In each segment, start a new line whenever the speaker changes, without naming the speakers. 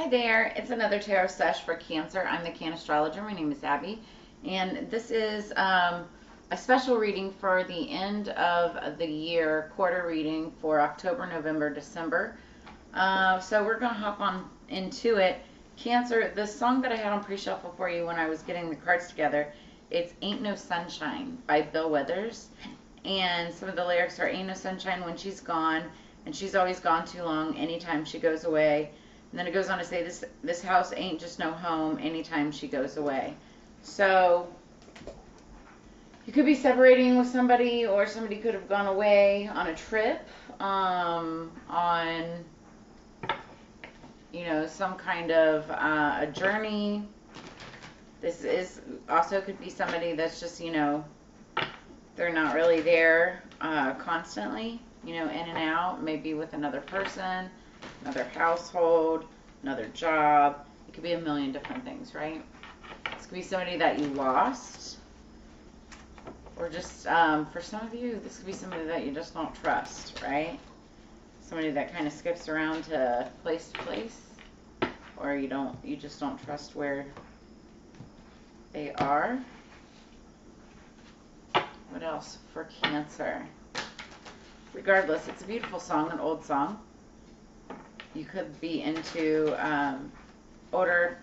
Hi there, it's another tarot sesh for Cancer. I'm the Cannastrologer. My name is Abby, and this is a special reading for the end of the year, quarter reading for October, November, December. So we're going to hop on into it. Cancer, the song that I had on pre-shuffle for you when I was getting the cards together, it's Ain't No Sunshine by Bill Withers, and some of the lyrics are Ain't no sunshine when she's gone, and she's always gone too long anytime she goes away. And then it goes on to say, this house ain't just no home anytime she goes away. So you could be separating with somebody, or somebody could have gone away on a trip, on, you know, some kind of a journey. This is also could be somebody that's just, you know, they're not really there constantly, you know, in and out, maybe with another person, another household, another job. It could be a million different things, right? This could be somebody that you lost, or just for some of you, this could be somebody that you just don't trust, right? Somebody that kind of skips around to place, or you just don't trust where they are. What else for Cancer? Regardless, it's a beautiful song, an old song. You could be into older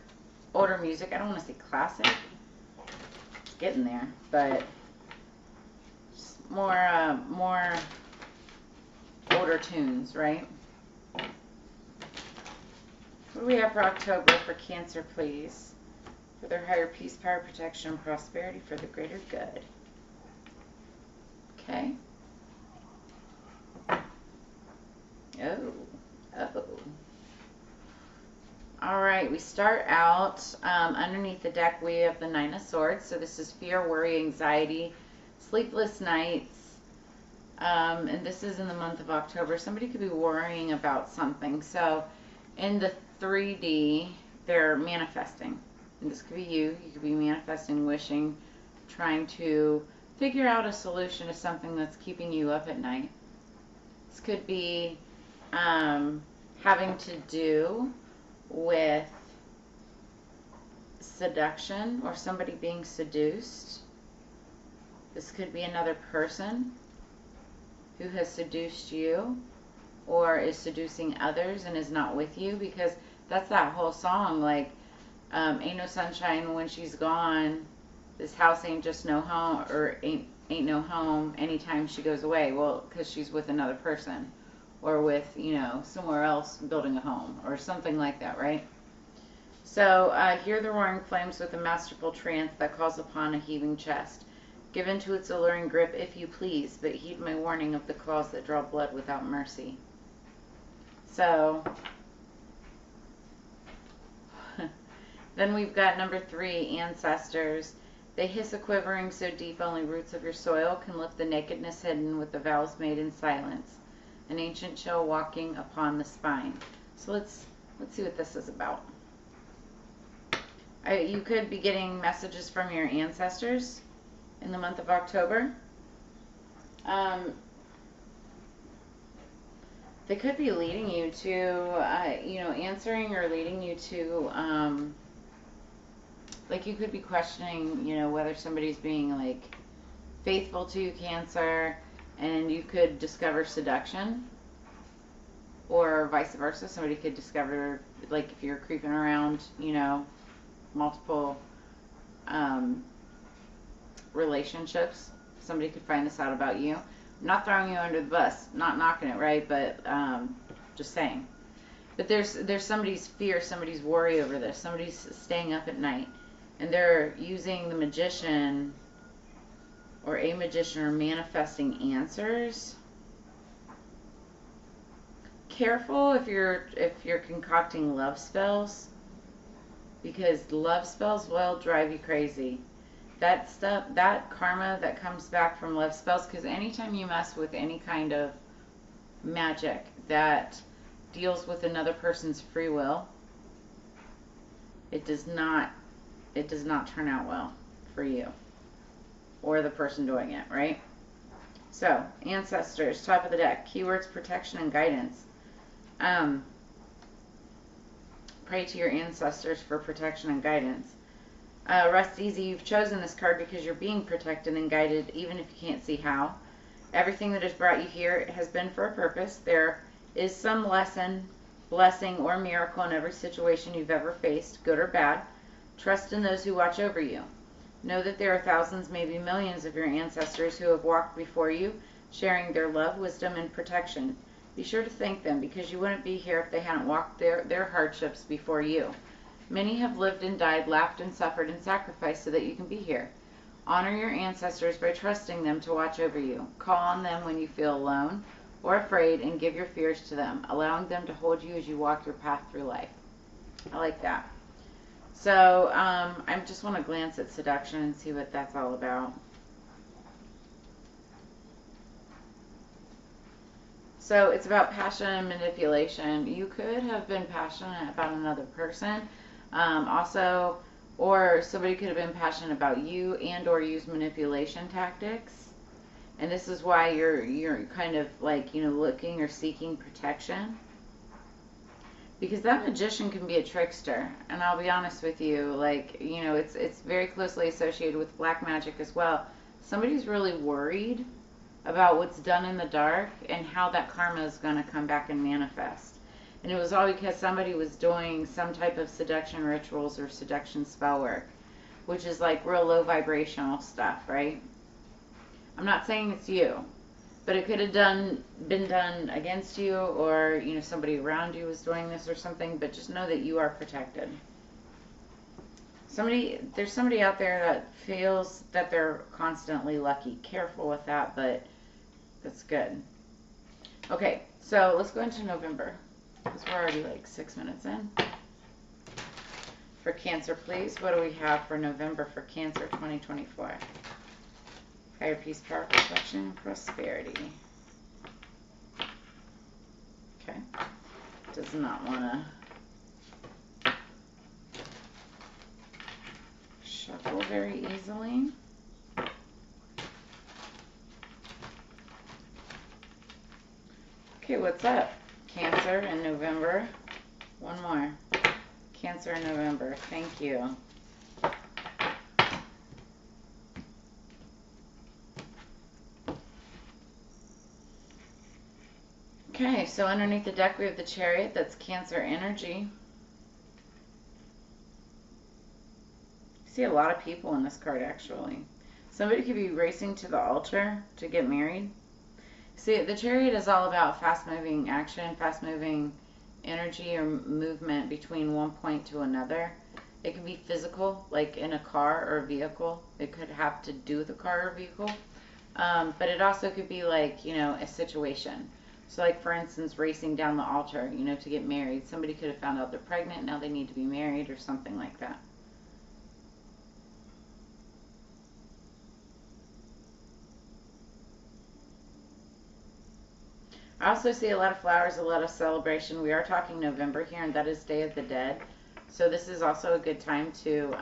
music. I don't want to say classic. It's getting there, but just more older tunes, right? What do we have for October for Cancer, please? For their higher peace, power, protection, and prosperity for the greater good. Okay. Oh. All right, we start out underneath the deck. We have the Nine of Swords. So this is fear, worry, anxiety, sleepless nights. And this is in the month of October. Somebody could be worrying about something. So in the 3D, they're manifesting. And this could be you. You could be manifesting, wishing, trying to figure out a solution to something that's keeping you up at night. This could be having to do with seduction or somebody being seduced. This could be another person who has seduced you or is seducing others and is not with you, because that's that whole song, like ain't no sunshine when she's gone, this house ain't just no home, or ain't no home anytime she goes away. Well, because she's with another person, or with, you know, somewhere else building a home, or something like that, right? So, hear the roaring flames with a masterful trance that calls upon a heaving chest. Give into its alluring grip if you please, but heed my warning of the claws that draw blood without mercy. So, then we've got number 3, ancestors. They hiss a quivering so deep only roots of your soil can lift the nakedness hidden with the vows made in silence. An ancient chill walking upon the spine. So let's see what this is about. You could be getting messages from your ancestors in the month of October. They could be leading you to, you know, answering or leading you to, like you could be questioning, you know, whether somebody's being like faithful to you, Cancer. And you could discover seduction, or vice versa. Somebody could discover, like if you're creeping around, you know, multiple relationships, somebody could find this out about you. I'm not throwing you under the bus, not knocking it, right? But just saying. But there's somebody's fear, somebody's worry over this. Somebody's staying up at night, and they're using the magician or a magician or manifesting answers. Careful if you're concocting love spells, because love spells will drive you crazy. That stuff, that karma that comes back from love spells, because anytime you mess with any kind of magic that deals with another person's free will, it does not turn out well for you or the person doing it, right? So, ancestors, top of the deck, keywords, protection, and guidance. pray to your ancestors for protection and guidance. Rest easy. You've chosen this card because you're being protected and guided, even if you can't see how. Everything that has brought you here has been for a purpose. There is some lesson, blessing, or miracle in every situation you've ever faced, good or bad. Trust in those who watch over you. Know that there are thousands, maybe millions of your ancestors who have walked before you, sharing their love, wisdom, and protection. Be sure to thank them, because you wouldn't be here if they hadn't walked their hardships before you. Many have lived and died, laughed and suffered and sacrificed so that you can be here. Honor your ancestors by trusting them to watch over you. Call on them when you feel alone or afraid, and give your fears to them, allowing them to hold you as you walk your path through life. I like that. So I just want to glance at seduction and see what that's all about. So it's about passion and manipulation. You could have been passionate about another person. Also, or somebody could have been passionate about you and or use manipulation tactics. And this is why you're kind of like, looking or seeking protection. Because that magician can be a trickster. And I'll be honest with you, like, it's very closely associated with black magic as well. Somebody's really worried about what's done in the dark and how that karma is going to come back and manifest. And it was all because somebody was doing some type of seduction rituals or seduction spell work, which is like real low vibrational stuff, right? I'm not saying it's you, but it could have been done against you, or somebody around you was doing this or something. But just know that you are protected. There's somebody out there that feels that they're constantly lucky. Careful with that, but that's good. Okay, so let's go into November, because we're already like 6 minutes in. For Cancer, please, what do we have for November for Cancer 2024? Higher peace, power, protection, and prosperity. Okay. Does not want to shuffle very easily. Okay, what's up? Cancer in November. One more. Cancer in November. Thank you. Okay, so underneath the deck we have the Chariot. That's Cancer energy. I see a lot of people in this card, actually. Somebody could be racing to the altar to get married. See, the Chariot is all about fast-moving action, fast-moving energy or movement between one point to another. It can be physical, like in a car or a vehicle. It could have to do with a car or vehicle. But it also could be like, a situation. So like, for instance, racing down the altar, to get married. Somebody could have found out they're pregnant, now they need to be married, or something like that. I also see a lot of flowers, a lot of celebration. We are talking November here, and that is Day of the Dead. So this is also a good time to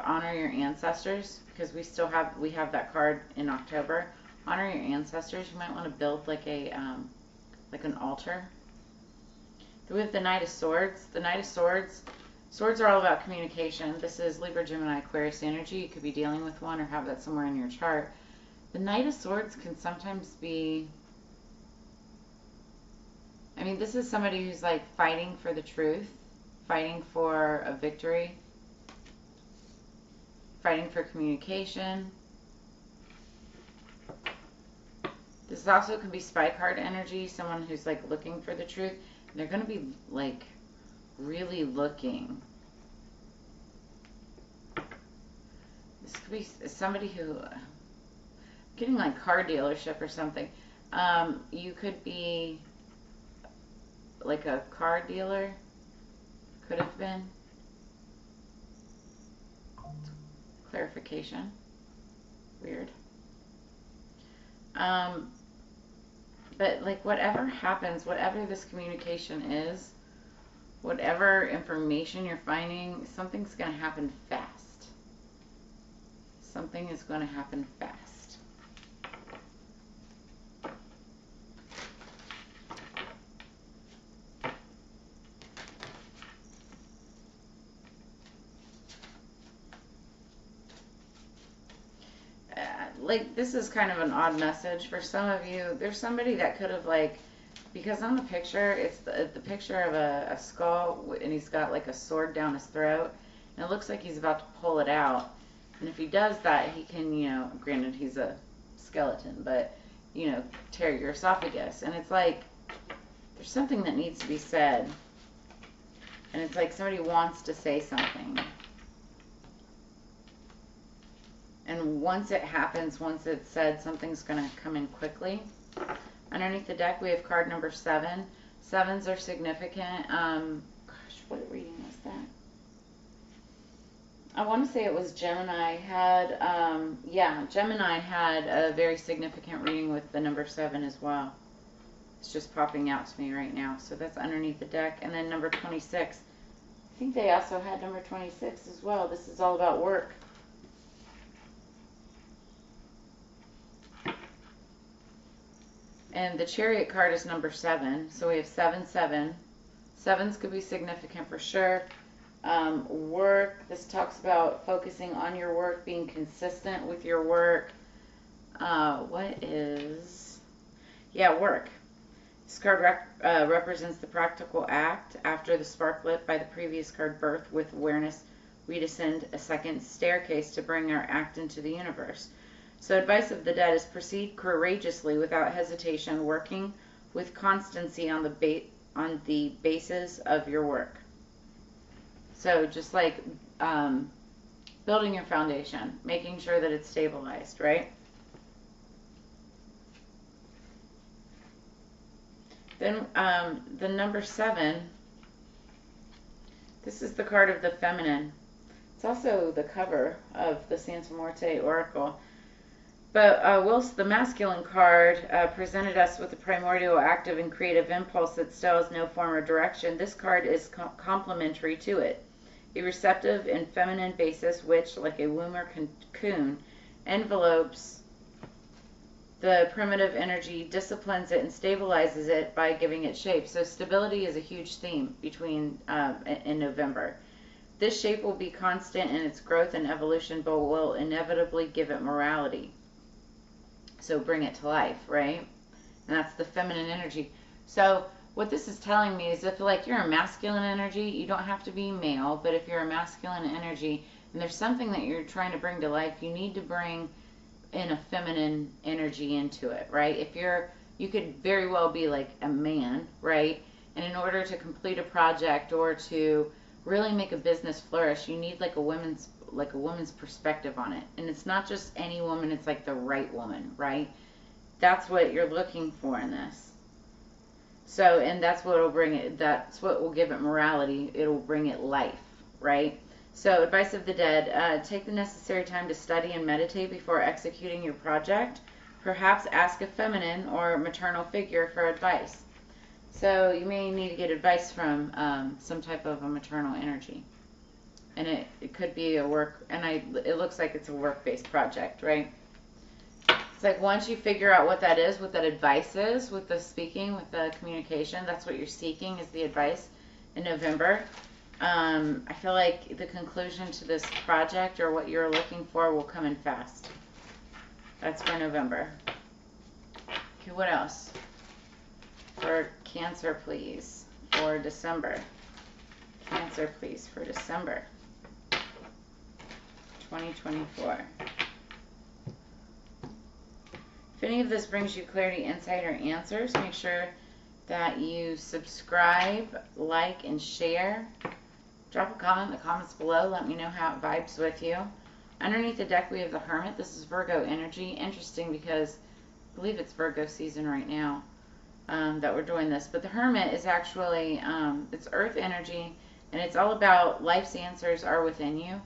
honor your ancestors, because we have that card in October. Honor your ancestors. You might want to build like an altar. Then we have the Knight of Swords. The Knight of Swords. Swords are all about communication. This is Libra, Gemini, Aquarius energy. You could be dealing with one or have that somewhere in your chart. The Knight of Swords can sometimes be, this is somebody who's like fighting for the truth, fighting for a victory, fighting for communication. This also can be spy card energy, someone who's like looking for the truth. They're going to be like really looking. This could be somebody who, getting like car dealership or something. You could be like a car dealer, could have been. Clarification. Weird. But like, whatever happens, whatever this communication is, whatever information you're finding, something's going to happen fast. Something is going to happen fast. like, this is kind of an odd message for some of you. There's somebody that could have, like, because on the picture, it's the picture of a skull, and he's got, like, a sword down his throat, and it looks like he's about to pull it out. And if he does that, he can, you know, granted he's a skeleton, but, you know, tear your esophagus. And it's like, there's something that needs to be said. And it's like somebody wants to say something. And once it happens, once it's said, something's going to come in quickly. Underneath the deck, we have card number 7. 7s are significant. Gosh, what reading was that? I want to say it was Gemini had, yeah, Gemini had a very significant reading with the number 7 as well. It's just popping out to me right now. So that's underneath the deck. And then number 26. I think they also had number 26 as well. This is all about work. And the Chariot card is number 7. So we have 7, 7. 7s could be significant for sure. Work. This talks about focusing on your work, being consistent with your work. What is... Yeah, work. This card represents the practical act. After the spark lit by the previous card, birth, with awareness, we descend a second staircase to bring our act into the universe. So advice of the dead is proceed courageously without hesitation, working with constancy on the basis of your work. So just like building your foundation, making sure that it's stabilized, right? Then the number 7, this is the card of the feminine. It's also the cover of the Santa Muerte Oracle. But whilst the masculine card presented us with a primordial, active, and creative impulse that still has no form or direction, this card is complementary to it. A receptive and feminine basis which, like a womb or cocoon, envelopes the primitive energy, disciplines it, and stabilizes it by giving it shape. So stability is a huge theme between in November. This shape will be constant in its growth and evolution, but will inevitably give it morality. So bring it to life, right? And that's the feminine energy. So what this is telling me is if, like, you're a masculine energy, you don't have to be male, but if you're a masculine energy and there's something that you're trying to bring to life, you need to bring in a feminine energy into it, right? If you could very well be like a man, right? And in order to complete a project or to really make a business flourish, you need like a woman's perspective on it. And it's not just any woman, it's like the right woman, right? That's what you're looking for in this. So, and that's what will bring it, that's what will give it morality. It'll bring it life, right? So, advice of the dead, take the necessary time to study and meditate before executing your project. Perhaps ask a feminine or maternal figure for advice. So, you may need to get advice from some type of a maternal energy. And it could be a work, and it looks like it's a work-based project, right? It's like once you figure out what that is, what that advice is, with the speaking, with the communication, that's what you're seeking is the advice in November. I feel like the conclusion to this project or what you're looking for will come in fast. That's for November. Okay, what else? For Cancer, please, for December. Cancer, please, for December 2024. If any of this brings you clarity, insight, or answers, make sure that you subscribe, like, and share. Drop a comment in the comments below. Let me know how it vibes with you. Underneath the deck, we have the Hermit. This is Virgo energy. Interesting because I believe it's Virgo season right now that we're doing this. But the Hermit is actually, it's Earth energy, and it's all about life's answers are within you.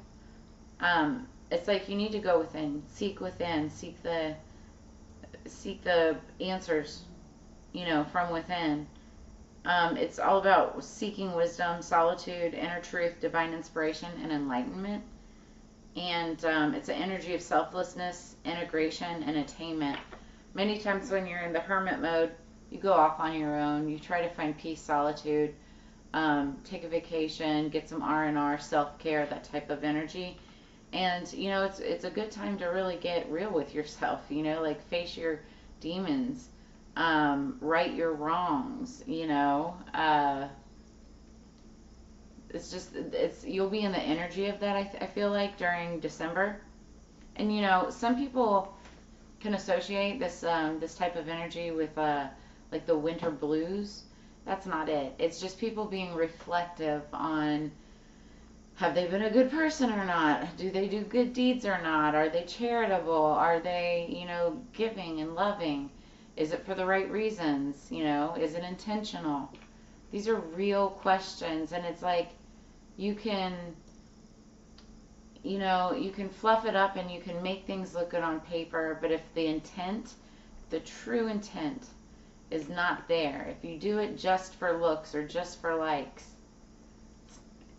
It's like you need to go within, seek the answers, you know, from within. It's all about seeking wisdom, solitude, inner truth, divine inspiration, and enlightenment. And it's an energy of selflessness, integration, and attainment. Many times when you're in the hermit mode, you go off on your own. You try to find peace, solitude, take a vacation, get some R&R, self-care, that type of energy. And, you know, it's a good time to really get real with yourself, you know, like face your demons, right your wrongs, you know. It's just, you'll be in the energy of that, I feel like, during December. And, you know, some people can associate this type of energy with, like the winter blues. That's not it. It's just people being reflective on, have they been a good person or not? Do they do good deeds or not? Are they charitable? Are they, you know, giving and loving? Is it for the right reasons? You know, is it intentional? These are real questions, and it's like you can, you know, you can fluff it up and you can make things look good on paper, but if the intent, the true intent, is not there, if you do it just for looks or just for likes,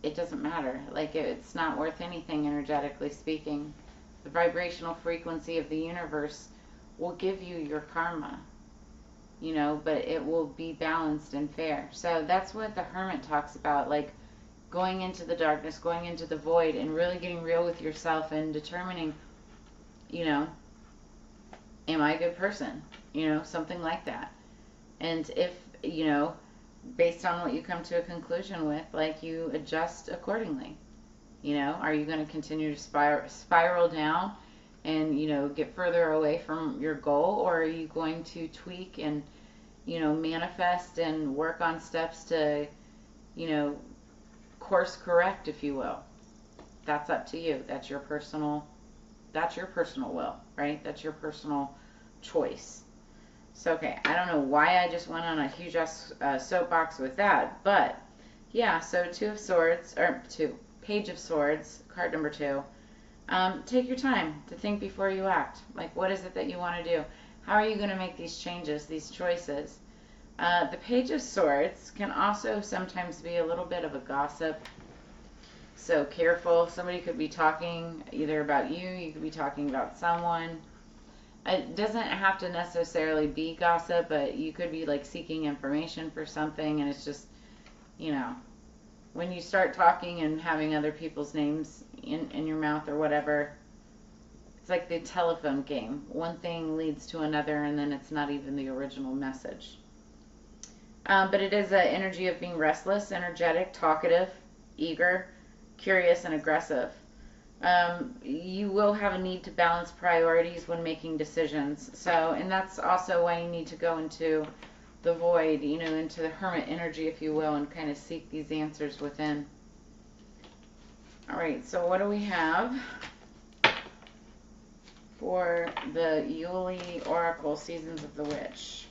it doesn't matter. Like, it's not worth anything, energetically speaking. The vibrational frequency of the universe will give you your karma, you know, but it will be balanced and fair. So that's what the Hermit talks about, like going into the darkness, going into the void, and really getting real with yourself and determining, you know, am I a good person? You know, something like that. And if, you know, based on what you come to a conclusion with, like, you adjust accordingly. You know, are you going to continue to spiral down and, you know, get further away from your goal, or are you going to tweak and, you know, manifest and work on steps to, you know, course correct, if you will? That's up to you. That's your personal will, right? That's your personal choice. So, okay, I don't know why I just went on a huge soapbox with that, but yeah, so Page of Swords, card number 2. Take your time to think before you act. Like, what is it that you want to do? How are you going to make these changes, these choices? The Page of Swords can also sometimes be a little bit of a gossip, so careful. Somebody could be talking either about you, you could be talking about someone. It doesn't have to necessarily be gossip, but you could be like seeking information for something, and it's just, you know, when you start talking and having other people's names in your mouth or whatever, it's like the telephone game. One thing leads to another, and then it's not even the original message. But it is an energy of being restless, energetic, talkative, eager, curious, and aggressive. You will have a need to balance priorities when making decisions. So, and that's also why you need to go into the void, you know, into the hermit energy, if you will, and kind of seek these answers within. All right, so what do we have for the Yuli Oracle, Seasons of the Witch?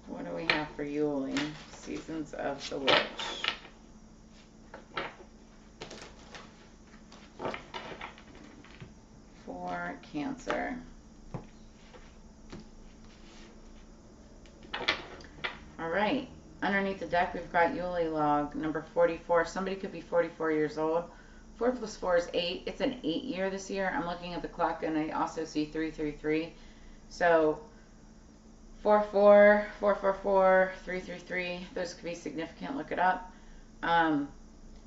What do we have for Yuli, Seasons of the Witch? For Cancer. All right. Underneath the deck, we've got Yuli log number 44. Somebody could be 44 years old. 4 plus 4 is 8. It's an 8 year this year. I'm looking at the clock, and I also see 333. So 44, 444, 333. Those could be significant. Look it up.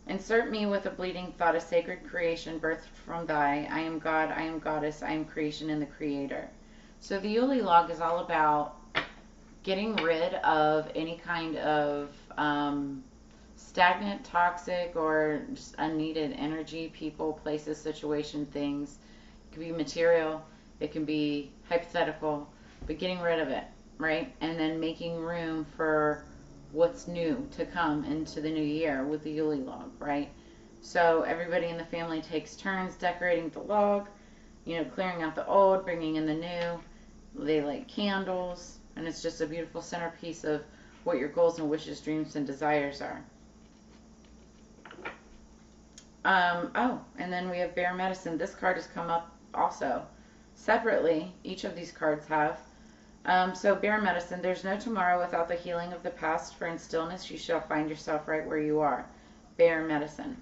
Insert me with a bleeding thought, a sacred creation birthed from thy. I am God, I am goddess, I am creation and the creator. So the Yuli log is all about getting rid of any kind of stagnant, toxic, or just unneeded energy, people, places, situation, things. It can be material, it can be hypothetical, but getting rid of it, right? And then making room for what's new to come into the new year with the Yuli log, right? So everybody in the family takes turns decorating the log, you know, clearing out the old, bringing in the new. They light candles, and it's just a beautiful centerpiece of what your goals and wishes, dreams, and desires are. Oh, and then we have Bear Medicine. This card has come up also. Separately, each of these cards have. So Bear Medicine, there's no tomorrow without the healing of the past, for in stillness you shall find yourself right where you are. Bear Medicine.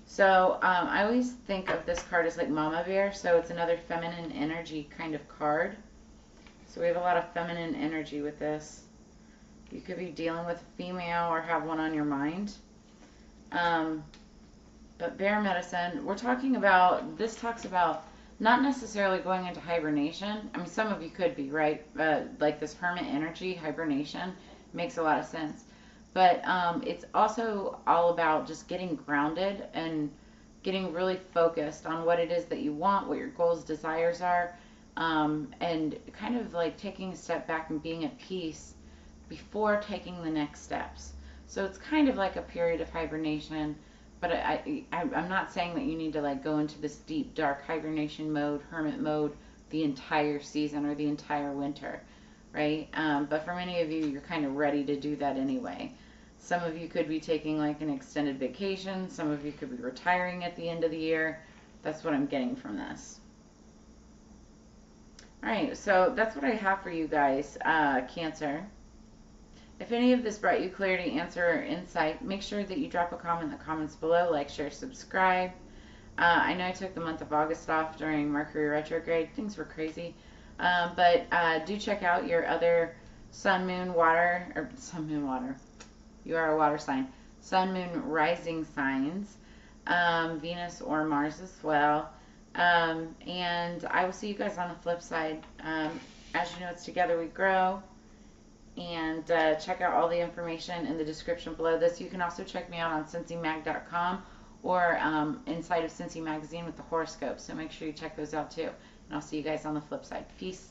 So I always think of this card as like Mama Bear, so it's another feminine energy kind of card. So we have a lot of feminine energy with this. You could be dealing with a female or have one on your mind. But bear medicine, we're talking about, this talks about not necessarily going into hibernation. I mean, some of you could be, right? Like this hermit energy, hibernation makes a lot of sense. But it's also all about just getting grounded and getting really focused on what it is that you want, what your goals, desires are, and kind of like taking a step back and being at peace before taking the next steps. So it's kind of like a period of hibernation, but I'm not saying that you need to like go into this deep, dark hibernation mode, hermit mode, the entire season or the entire winter, right? But for many of you, you're kind of ready to do that anyway. Some of you could be taking like an extended vacation. Some of you could be retiring at the end of the year. That's what I'm getting from this. All right, so that's what I have for you guys, Cancer. If any of this brought you clarity, answer, or insight, make sure that you drop a comment in the comments below, like, share, subscribe. I know I took the month of August off during Mercury retrograde. Things were crazy. But do check out your other sun, moon, water, or sun, moon, water. You are a water sign. Sun, moon, rising signs. Venus or Mars as well. And I will see you guys on the flip side. As you know, it's Together We Grow. And check out all the information in the description below this. You can also check me out on CincyMag.com or inside of Cincy Magazine with the horoscope. So make sure you check those out too. And I'll see you guys on the flip side. Peace.